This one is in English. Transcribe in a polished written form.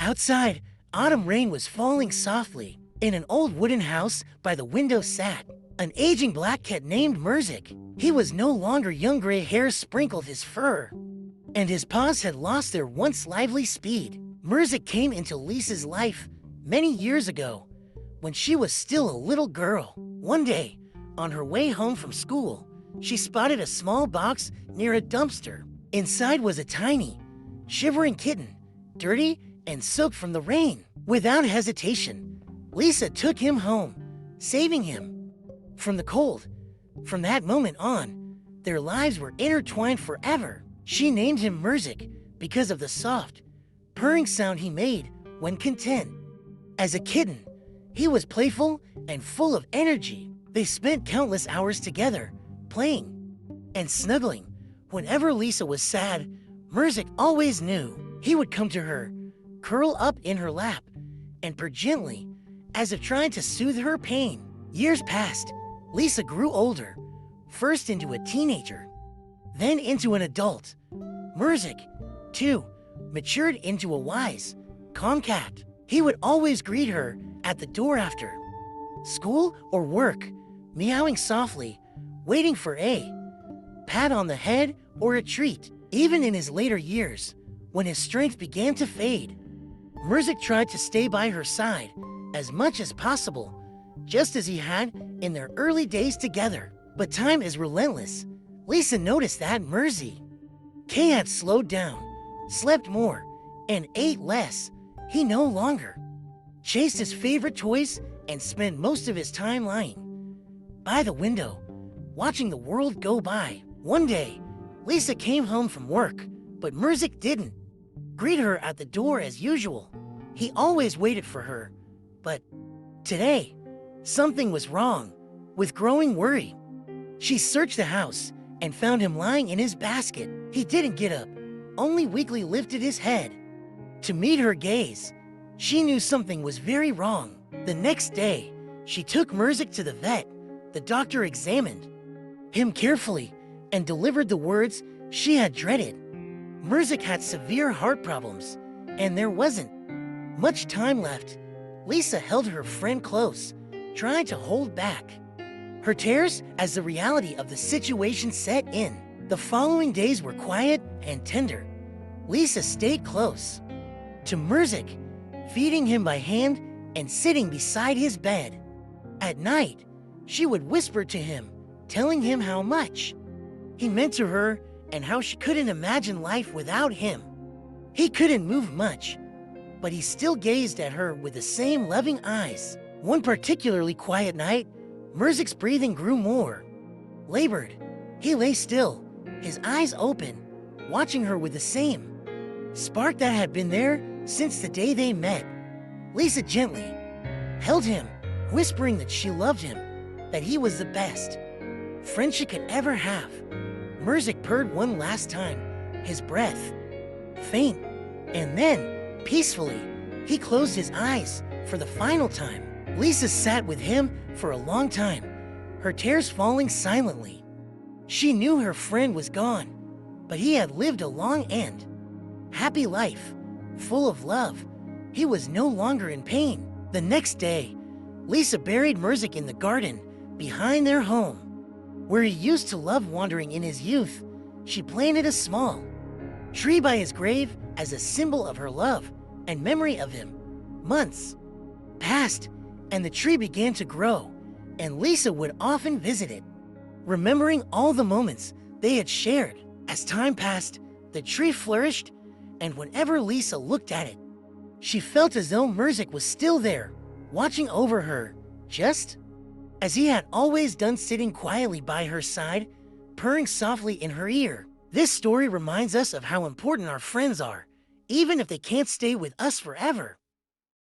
Outside, autumn rain was falling softly. In an old wooden house by the window sat an aging black cat named Murzik. He was no longer young. Gray hairs sprinkled his fur, and his paws had lost their once lively speed. Murzik came into Lisa's life many years ago, when she was still a little girl. One day, on her way home from school, she spotted a small box near a dumpster. Inside was a tiny, shivering kitten, dirty and soaked from the rain. Without hesitation, Lisa took him home, saving him from the cold. From that moment on, their lives were intertwined forever. She named him Murzik because of the soft, purring sound he made when content. As a kitten, he was playful and full of energy. They spent countless hours together, playing and snuggling. Whenever Lisa was sad, Murzik always knew. He would come to her, curl up in her lap, and purr gently, as if trying to soothe her pain. Years passed. Lisa grew older, first into a teenager, then into an adult. Murzik, too, matured into a wise, calm cat. He would always greet her at the door after school or work, meowing softly, waiting for a pat on the head or a treat. Even in his later years, when his strength began to fade, Murzik tried to stay by her side as much as possible, just as he had in their early days together. But time is relentless. Lisa noticed that Murzik had slowed down, slept more, and ate less. He no longer chased his favorite toys and spent most of his time lying by the window, watching the world go by. One day, Lisa came home from work, but Murzik didn't greet her at the door as usual. He always waited for her, but today, something was wrong. With growing worry, she searched the house and found him lying in his basket. He didn't get up, only weakly lifted his head to meet her gaze. She knew something was very wrong. The next day, she took Murzik to the vet. The doctor examined him carefully and delivered the words she had dreaded. Murzik had severe heart problems, and there wasn't much time left. Lisa held her friend close, trying to hold back her tears as the reality of the situation set in. The following days were quiet and tender. Lisa stayed close to Murzik, feeding him by hand and sitting beside his bed. At night, she would whisper to him, telling him how much he meant to her and how she couldn't imagine life without him. He couldn't move much, but he still gazed at her with the same loving eyes. One particularly quiet night, Murzik's breathing grew more labored. He lay still, his eyes open, watching her with the same spark that had been there since the day they met. Lisa gently held him, whispering that she loved him, that he was the best friend she could ever have. Murzik purred one last time, his breath faint, and then, peacefully, he closed his eyes for the final time. Lisa sat with him for a long time, her tears falling silently. She knew her friend was gone, but he had lived a long and happy life, full of love. He was no longer in pain. The next day, Lisa buried Murzik in the garden behind their home, where he used to love wandering in his youth. She planted a small tree by his grave as a symbol of her love and memory of him. Months passed, and the tree began to grow, and Lisa would often visit it, remembering all the moments they had shared. As time passed, the tree flourished, and whenever Lisa looked at it, she felt as though Murzik was still there, watching over her, just as he had always done, sitting quietly by her side, purring softly in her ear. This story reminds us of how important our friends are, even if they can't stay with us forever.